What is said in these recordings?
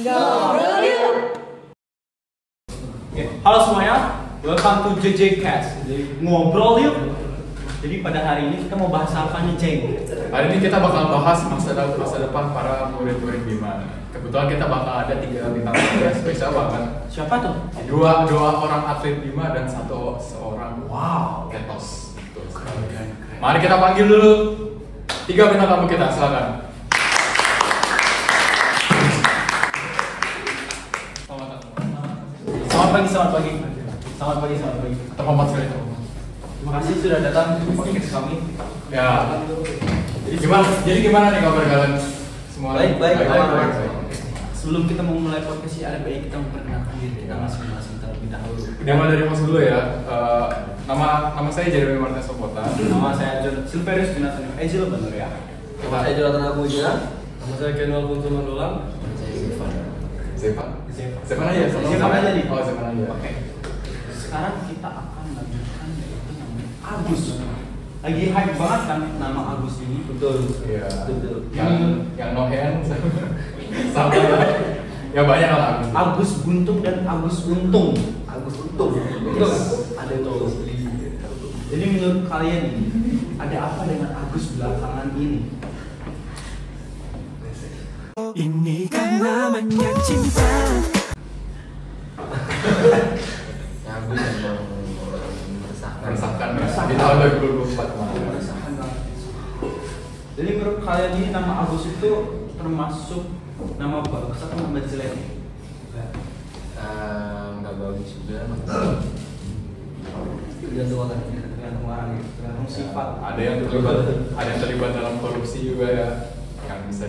Ngobrol yuk. Halo semuanya, welcome to JJ Cast. Jadi ngobrol yuk. Jadi pada hari ini kita mau bahas apa nih, Ceng? Hari ini kita bakal bahas masa depan para murid-murid Bima. Kebetulan kita bakal ada 3 bintang tamu yang spesial banget. Siapa tuh? Dua orang atlet Bima dan seorang ketos. Keren. Mari kita panggil dulu 3 bintang tamu kita, silakan. Selamat pagi. Terhormat sekali. Terima kasih sudah datang di podcast kami. Ya. Jadi gimana nih kabar kalian semua? Baik. Baik. Sebelum kita memulai podcast ini, ada baiknya kita memperkenalkan diri kita masing-masing terlebih dahulu. Dimulai dari Mas dulu ya. Nama saya Jeremy Martin Sopota. Nama saya Silverius Jonathan Ejil benar ya. Nama saya Jonathan Aguja. Nama saya Kenwal Punto Mandolang. Zevan aja. Zevan aja nih. Oh, Zevan aja. Oke. Sekarang kita akan lanjutkan yaitu namanya Agus. Lagi hype banget kan nama Agus ini. Betul. Iya. Betul. Yang no hand sama ya banyak lah Agus Buntung dan Agus Untung. Agus Untung. Yes. Ada tuh. Jadi menurut kalian ini ada apa dengan Agus belakangan ini? Ini kan namanya cinta. Ya Agus yang meresahkan di tahun 2024 kemarin. Meresahkan banget. Jadi menurut kalian ini nama Agus itu termasuk nama bagus atau nama jelek? nggak bagus juga. Tergantung orang, tergantung sifat. Ada yang terlibat dalam korupsi juga ya, yang bisa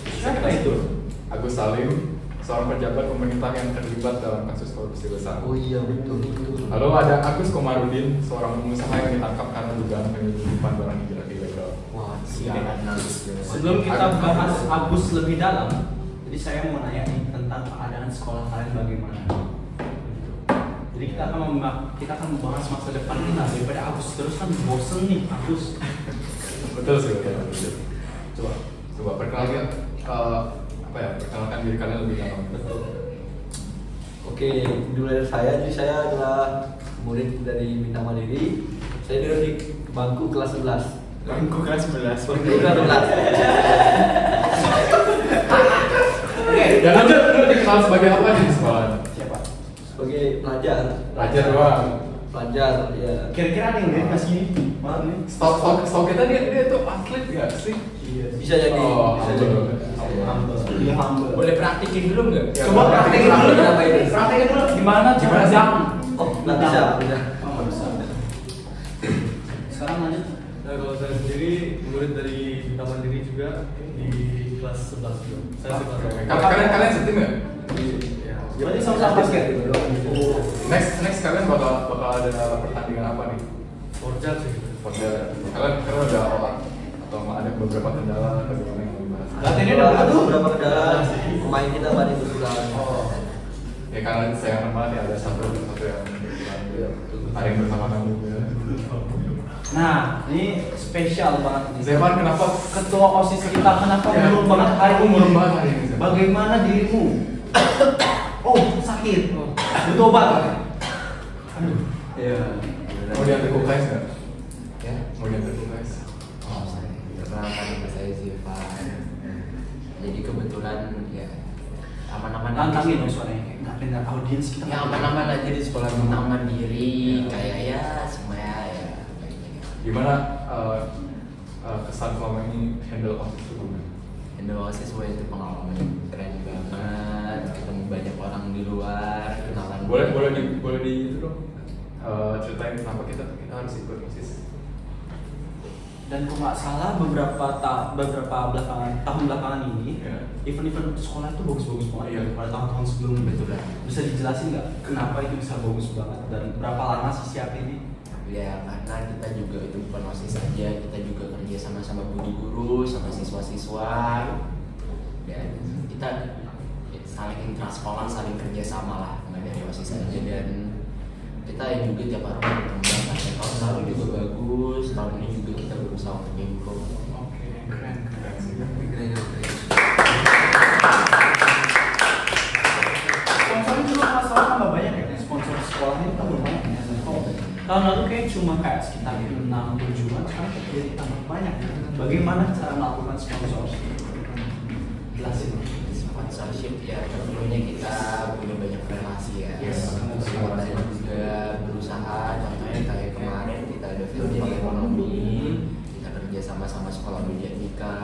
Siapa itu? Agus Salim, seorang pejabat pemerintah yang terlibat dalam kasus korupsi besar. Oh iya betul. Lalu ada Agus Komarudin, seorang pengusaha yang ditangkap karena dugaan penyelundupan barang ilegal. Wah siaran Agus. Sebelum kita bahas Agus lebih dalam, jadi saya mau nanya nih tentang keadaan sekolah kalian bagaimana. Jadi kita akan membahas masa depan kita daripada Agus terus kan bosen nih Agus. Betul sih, betul. Coba perkenalkan perkenalkan diri kalian lebih dalam. Betul. Oke, dulu dari saya. Jadi saya adalah murid dari Bintang Mandiri. Saya duduk di bangku kelas 11. Bangku kelas 11. Bangku kelas 11. Oke, dan lanjut dikenal sebagai apa di sekolah? Siapa? Sebagai pelajar. Pelajar doang. Pelajar, ya. Kira-kira ada yang lihat nggak sih malam ini? Stok kita dia tuh atlet nggak sih? Iya. Bisa jadi. Oh, Bisa jadi. Dia humble. Boleh praktikin dulu nggak? Ya, Coba praktekin dulu. Kenapa ini? Praktekin dulu gimana sih? Oh, nggak bisa. Udah. Oh, nggak bisa. Sekarang lanjut. Nah, kalau saya sendiri murid dari Bintang Mandiri juga di kelas 11 juga. Saya sih kelas 11. Kalian setim nggak? Ya. Berarti sama-sama basket. Next kalian bakal ada pertandingan apa nih? Forja sih gitu. Kalian udah orang atau ada beberapa kendala atau gimana yang dibahas? Latihannya udah Ada bagus. beberapa kendala. Pemain kita banyak berkurang. Ya kalian sayang banget ya ada satu yang ada yang bersama kamu. Nah, ini spesial banget nih. Zevan, kenapa? Ketua OSIS kita kenapa Ya, murung banget hari ini? murung banget hari ini, Zevan. Bagaimana dirimu? Oh, sakit. Butuh obat. Aduh. Iya. Mau diantar ke UKS nggak? Ya. Mau diantar ke UKS? Perkenalkan nama saya Zevan. Jadi kebetulan ya aman-aman Nantangin dong suaranya, kayak nggak dengar audiens kita. Ya aman-aman aja di sekolah Bintang Mandiri. Kayak ya semuanya ya baik-baik. Gimana kesan selama ini handle OSIS itu gimana? Indo OSIS itu pengalaman keren banget. Ketemu banyak orang di luar, kenalan. Boleh di itu dong. Ceritain kenapa kita harus ikut OSIS. Dan kalau nggak salah beberapa tahun belakangan ini, Ya. event-event sekolah itu bagus-bagus banget. Iya. Pada tahun-tahun sebelumnya itu bisa dijelasin nggak kenapa itu bisa bagus banget dan berapa lama sih siap ini? Ya karena kita juga itu bukan OSIS aja, kita juga kerja sama guru-guru, sama siswa-siswa, dan kita saling intrasekolah, saling kerja sama lah, nggak dari OSIS aja. Dan kita juga tiap hari berkembang. Tahun lalu juga bagus, tahun ini juga kita berusaha untuk improve. Oke, keren sih. Keren. Tahun lalu kayak cuma kayak sekitar 6-7-an, sekarang jadi tambah banyak. Bagaimana cara melakukan sponsorship? Jelasin. Sponsorship ya tentunya kita punya banyak relasi ya. Yes. Kita juga berusaha, contohnya kayak kemarin kita ada festival ekonomi, kita kerja sama sekolah Mediatika,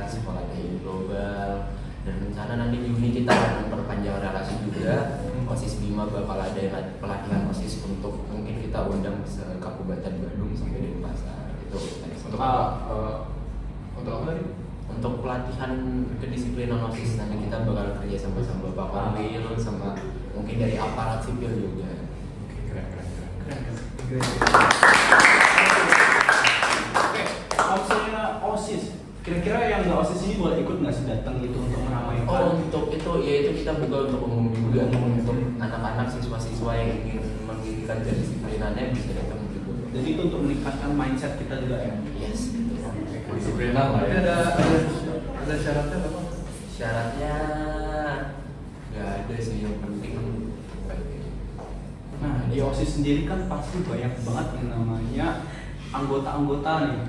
sekolah teknik global, dan rencana nanti di Juni kita akan memperpanjang relasi juga. OSIS Bima bakal ada pelatihan OSIS untuk mungkin kita undang ke Kabupaten Bandung sampai Denpasar itu Untuk apa? Untuk apa tadi? untuk pelatihan kedisiplinan OSIS. Nanti kita bakal kerja sama Bapak Kamil sama mungkin dari aparat sipil juga. Keren. Oke, kalau misalnya OSIS, kira-kira yang nggak OSIS ini boleh ikut nggak sih datang gitu untuk meramaikan? Oh, untuk itu ya itu kita buka untuk umum juga, untuk anak-anak siswa-siswa yang ingin meningkatkan kedisiplinannya bisa datang juga. Jadi itu untuk meningkatkan mindset kita juga ya. Yes, betul. Disiplinan lah Tapi ya. ada syaratnya apa? Syaratnya nggak ada sih, yang penting Nah, di OSIS sendiri kan pasti banyak banget yang namanya anggota-anggota nih.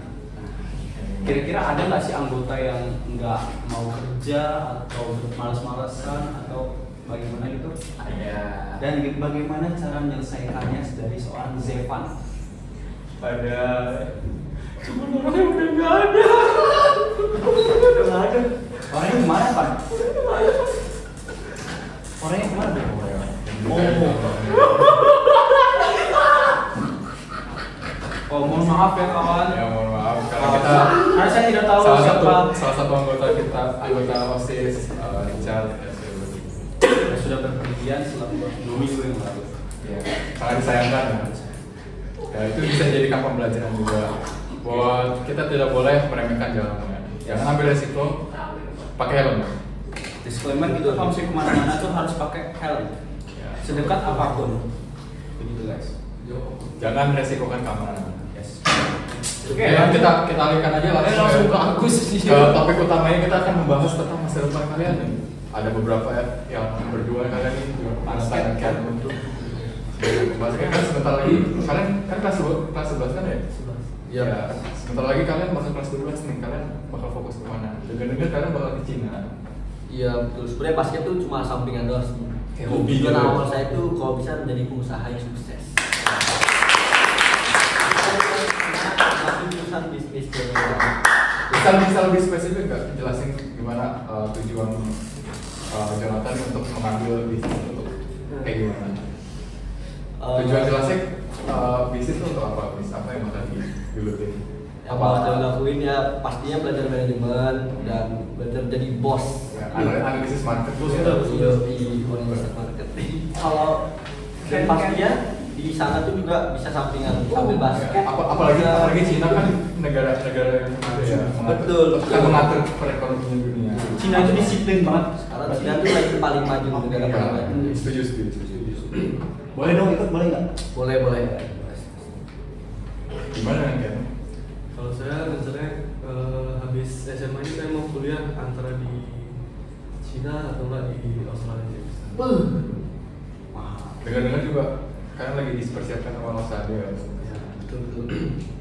Kira-kira ada nggak sih anggota yang nggak mau kerja atau malas-malasan atau bagaimana gitu? ada. Dan bagaimana cara menyelesaikannya dari seorang Zevan? Pada cuma orangnya udah nggak ada. Udah nggak ada. Orangnya kemana Pak? Orangnya kemana? Oh, mohon maaf ya kawan. Ya mohon maaf karena kita Karena saya tidak tahu salah siapa. satu anggota OSIS Richard ya, Saya sudah berpergian selama 2 minggu yang lalu. ya sangat disayangkan ya itu bisa jadi pembelajaran juga bahwa kita tidak boleh meremehkan jalannya. Jangan ambil resiko, pakai helm. Disclaimer gitu, kalau misalnya kemana-mana tuh harus pakai helm. Ya. Sedekat apapun. Begitu guys. Jangan resikokan keamanan. Yes. Oke, kita alihkan aja langsung ke Agus ke topik utamanya. Kita akan membahas tentang masa depan kalian nih. Ada beberapa yang berdua kalian nih Basket. kan untuk basket kan sebentar lagi kalian kan kelas 11 kan ya? Iya. Ya, sebentar lagi kalian masuk kelas 12 nih. Kalian bakal fokus kemana? Dengar-dengar kalian bakal ke Cina. Iya betul. Sebenarnya basket tuh cuma sampingan doang sih. Kayak hobi Tujuan gitu. awal saya tuh kalau bisa menjadi pengusaha yang sukses. Tapi jurusan bisnis Bisa lebih spesifik nggak? Jelasin gimana tujuan Jonathan untuk mengambil bisnis untuk kayak gimana? Tujuan jelasnya bisnis itu untuk apa? Bisnis apa yang bakal digelutin? Apa yang dilakuin ya pastinya belajar manajemen dan belajar jadi bos. Ya, analisis market Bos ya. itu. Iya di organisasi market. Kalau Dan pastinya di sana tuh juga bisa sampingan sambil basket. Apalagi Cina kan negara yang ada ya. Betul. Kan mengatur perekonomian dunia. Cina itu disiplin banget. Karena Cina tuh lagi paling maju negara paling maju. Setuju. Boleh dong ikut, boleh nggak? Boleh. Gimana kan? Kalau saya rencananya habis SMA ini saya mau kuliah antara di Cina atau enggak di Australia. Wah, Dengar-dengar juga kalian lagi dipersiapkan sama Australia. Ya, betul.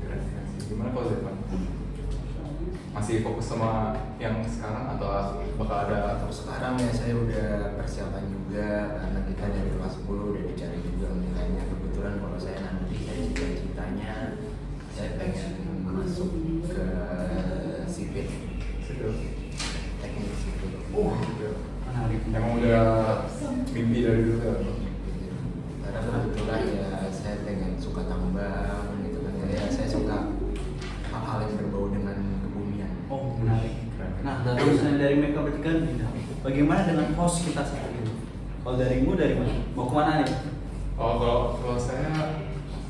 Keren. Gimana kalau Zepan? Masih fokus sama yang sekarang atau bakal ada Untuk sekarang ya saya udah persiapan juga karena kita dari kelas 10 udah dicari juga nilainya. Kebetulan kalau saya nanti saya cita-citanya saya pengen masuk ke sipil, teknik sipil. menarik. Emang udah mimpi dari dulu ya? Karena kebetulan ya saya pengen suka tambang gitu kan ya, saya suka hal-hal yang berbau dengan kebumian. Oh, menarik. Nah, terus dari mereka bertiga nih, bagaimana dengan host kita saat ini? Kalau darimu dari mana? Mau kemana nih? Oh, kalau saya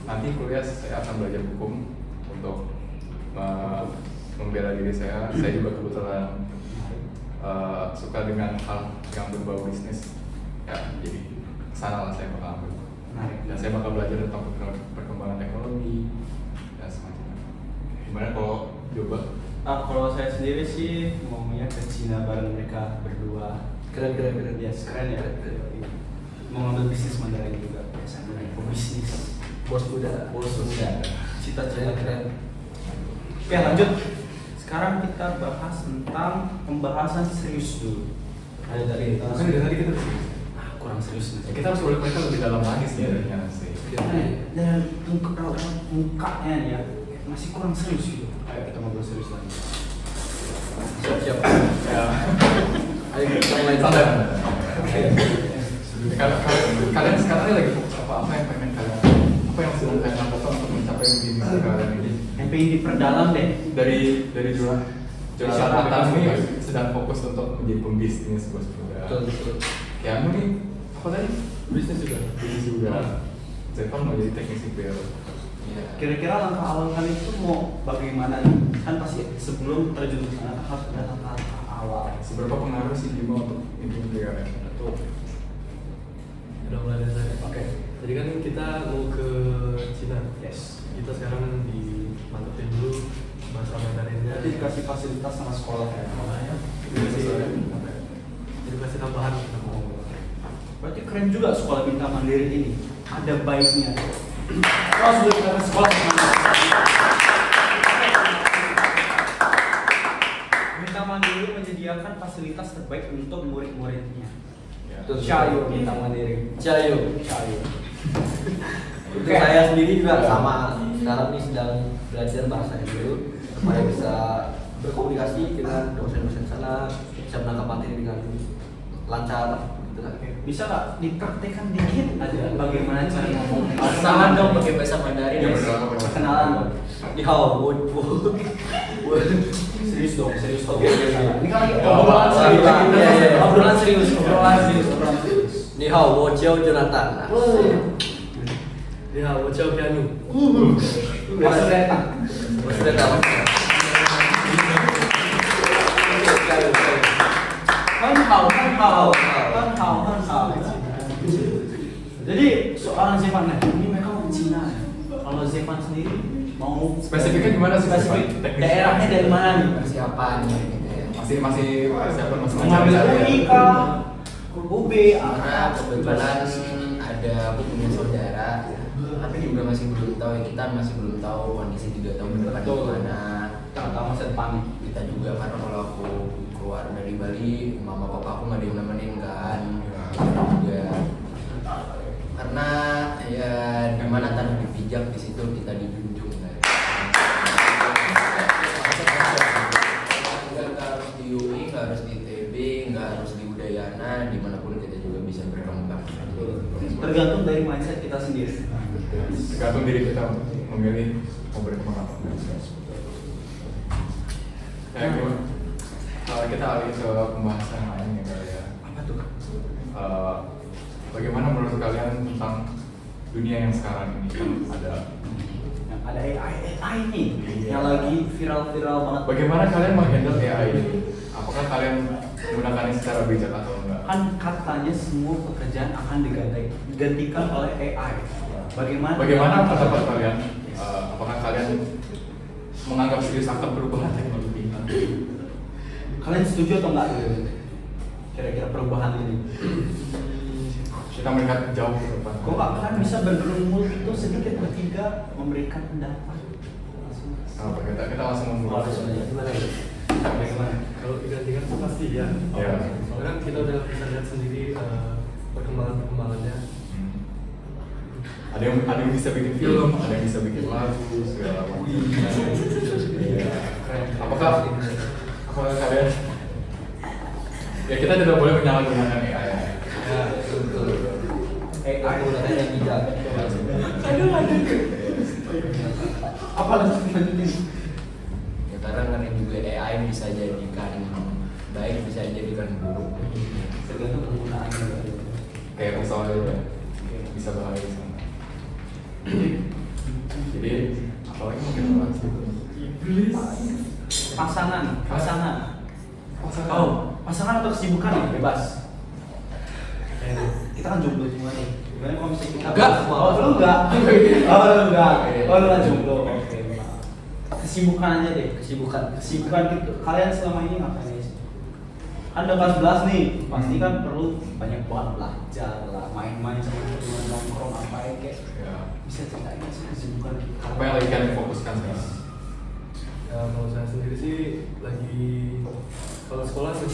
nanti kuliah saya akan belajar hukum untuk membela diri saya. Saya juga kebetulan suka dengan hal yang berbau bisnis. Ya, jadi kesana lah saya bakal ambil. Menarik. Dan saya bakal belajar tentang perkembangan teknologi dan semacamnya. Gimana kalau coba? Kalau saya sendiri sih maunya ke Cina bareng mereka berdua. Keren. Yes, keren ya. Mau ngambil bisnis Mandarin juga biasanya pebisnis. bos muda. Cita-cita keren. Oke, lanjut. Sekarang kita bahas tentang pembahasan serius dulu. Ada dari Bukan dari tadi kita kurang serius nih. kita harus mereka lebih dalam lagi sih ya sih. Dan mukanya nih ya masih kurang serius gitu. Ayo kita ngobrol serius lagi. Siap. Ya. Ayo kita mulai. Santai. Oke. Kalian sekarang ini lagi fokus apa yang pengen kalian, apa yang sedang kalian lakukan untuk mencapai mimpi kalian ini? Yang pengen diperdalam deh. Dari Jonathan ini sedang fokus untuk menjadi pembisnis bos muda. Betul. Ya nih apa tadi? Bisnis juga. Bisnis juga. Zevan mau jadi teknik sipil. Kira-kira langkah awal kalian itu mau bagaimana nih? Kan pasti sebelum terjun ke sana kan harus ada langkah awal. Seberapa pengaruh sih Bima untuk mimpi kalian? Atau Udah mulai dari saya. Oke. Jadi kan kita mau ke Cina. Yes. Kita sekarang dimantepin dulu bahasa Mandarinnya. Jadi dikasih fasilitas sama sekolah ya. Edukasi tambahan. Berarti keren juga sekolah Bintang Mandiri ini. Ada baiknya. Kalau sudah kita ke sekolah Bintang Mandiri menyediakan fasilitas terbaik untuk murid-muridnya. Cayo Bintang Mandiri. Cayo. Untuk saya sendiri juga sama. Sekarang ini sedang belajar bahasa Indo supaya bisa berkomunikasi dengan dosen-dosen sana, bisa menangkap materi dengan lancar. Bisa nggak dipraktekkan dikit aja bagaimana cara ngomong? Pasangan dong pakai bahasa Mandarin ya. Perkenalan dong. Ni hao, wo. Serius dong. Ini Ini kan lagi obrolan serius. obrolan serius. Ni hao, wo Jiao Jonathan. Ya, wo Jiao Pianu. Maksudnya tak. Sudah tahu. Hao. Jadi soalan Zevan ini mereka mau ke Cina ya. Kalau Zevan sendiri mau spesifiknya gimana sih? spesifik Teknis. daerahnya dari mana nih? Persiapannya gitu ya. Masih persiapan masih Mengambil UI kah? UB, Karena kebetulan ada aku punya saudara, tapi juga masih belum tahu ya, kita masih belum tahu kondisi 3 tahun ke depan gimana. Tak tahu masa depan. Kita juga karena kalau aku keluar dari Bali, mama papa aku nggak ada yang nemenin kan. Juga karena ya dimana tanah dipijak di situ kita dijunjung kan. Nggak harus di UI, nggak harus di ITB, nggak harus di Udayana, dimanapun kita juga bisa berkembang. Tergantung dari mindset kita sendiri. tergantung diri kita untuk memilih mau berkembang apa. Kita alih ke pembahasan lain ya kali ya. Apa tuh? Bagaimana menurut kalian tentang dunia yang sekarang ini kan Ada AI nih Iya. yang lagi viral banget. bagaimana kalian menghandle AI ini? Apakah kalian menggunakannya secara bijak atau enggak? Kan katanya semua pekerjaan akan digantikan oleh AI. Bagaimana pendapat kalian? Apakah kalian menganggap serius akan perubahan teknologi? Kalian setuju atau enggak kira-kira perubahan ini? Kita melihat jauh ke depan. Kok nggak kalian bisa bergerumul itu sedikit bertiga memberikan pendapat? Kita langsung memulai. Bagaimana? Kalau digantikan itu pasti ya. Ya. Soalnya kan kita udah bisa lihat sendiri perkembangannya. Ada yang bisa bikin film, ada yang bisa bikin lagu, segala macam. Iya. Apakah kalian? Ya kita tidak boleh menyalahgunakan AI. Ya, betul. AI menggunakan yang bijak. Apa lanjutin? Ya, karena juga AI bisa jadikan baik, bisa jadikan buruk. Tergantung penggunaannya. Kayak misalnya bisa bahaya di sana. Jadi apalagi mungkin orang iblis. Pasangan. Oh, pasangan atau kesibukan ya? Bebas. Kita kan jomblo semua nih. Gimana kalau misalnya kita Enggak. Oh, lu enggak. Oh, lu enggak. Oh, lu kan jomblo. Oke. Kesibukan aja deh. Kesibukan. Kesibukan gitu. Kalian selama ini ngapain sih? kan udah kelas 11 nih, pasti kan perlu banyak buat belajar lah, main-main sama teman nongkrong apa ya kayak. Ya. Bisa ceritain nggak sih kesibukan Apa yang lagi kalian fokuskan sekarang? Ya kalau saya sendiri sih lagi kalau sekolah masih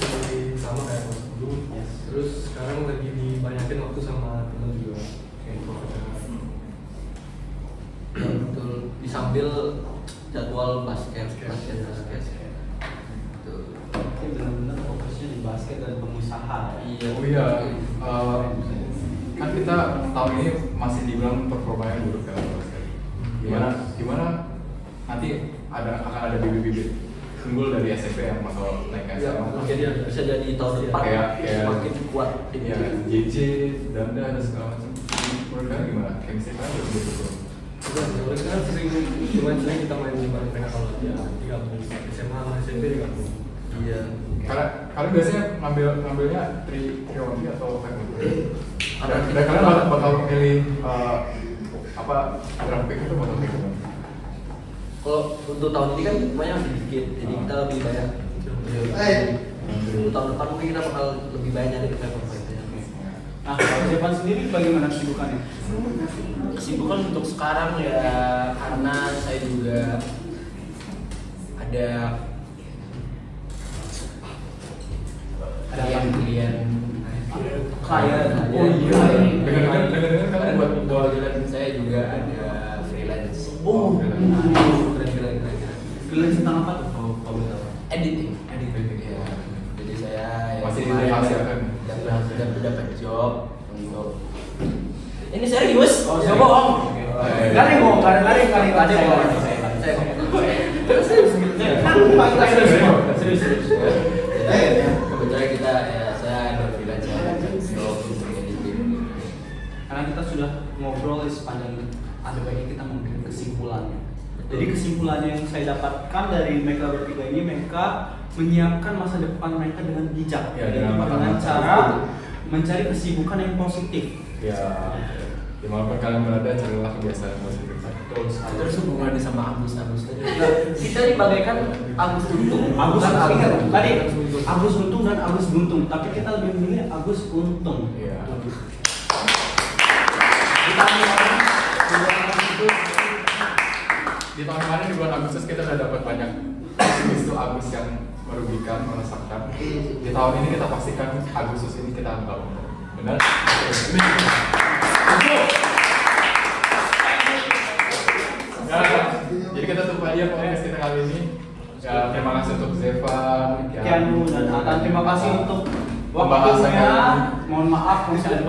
sama kayak kelas dulu. Yes. Terus sekarang lagi dibanyakin waktu sama teman juga. Kayak Betul. Disambil jadwal basket. Oke, benar-benar fokusnya di basket dan pengusaha. Iya. Oh iya, kan kita tahun ini masih dibilang performanya buruk ya basket. Gimana nanti akan ada bibit-bibit unggul dari SMP yang bakal naik ke SMA. Jadi bisa jadi tahun depan Kayak semakin kuat. ya JJ, Danda dan segala macam. Menurut kalian gimana? Chemistry kalian udah betul-betul. Soalnya kan sering kita main bareng mereka kalau dia digabung SMA sama SMP digabung. Iya. Kalian biasanya ngambilnya 3-on-3 atau 5-on-3? Ada Dan kalian bakal milih apa draft pick itu bakal kayak gimana? Kalau untuk tahun ini kan banyak masih sedikit, jadi kita lebih banyak. Untuk tahun depan mungkin kita bakal lebih banyak nyari ke paper. Nah, kalau Jepan sendiri bagaimana kesibukannya? Kesibukan untuk sekarang ya karena saya juga ada klien. Klien. Oh iya. Dengar-dengar kalian buat Kebetulan saya juga ada freelance. Oh, Keren. freelance tentang apa tuh? Kalau boleh tahu. Editing. Ya. Jadi saya ya Masih kemarin dihasilkan. dapat job untuk ini serius. Oh, Nggak serius. bohong. Garing. Serius. Kebetulan kita ya saya ada freelance job untuk editing. Karena kita sudah ngobrol sepanjang, ada baiknya kita memberikan kesimpulannya. Jadi kesimpulannya yang saya dapatkan dari mereka bertiga ini, mereka menyiapkan masa depan mereka dengan bijak, Ya, yaitu dengan dengan matang-matang. cara mencari kesibukan yang positif. Ya, dimanapun kalian berada, carilah kebiasaan yang positif. Terus hubungannya sama Agus tadi. Kita dibagaikan Agus Untung. Agus Bukan ingat Agus. tadi Agus Untung dan Agus Buntung, tapi kita lebih memilih Agus Untung. Iya. Di tahun kemarin di bulan Agustus kita udah dapat banyak isu Agus yang merugikan, meresahkan. Di tahun ini kita pastikan Agustus ini kita anggap benar. Ya, jadi kita tutup aja podcast kita kali ini. Ya, terima kasih untuk Zevan, Kianu dan Atan, terima kasih untuk Pembahasan waktunya. kali ini. Mohon maaf kalau misalnya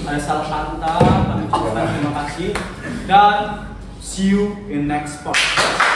ada salah kata, kami ucapkan terima kasih dan see you in next podcast.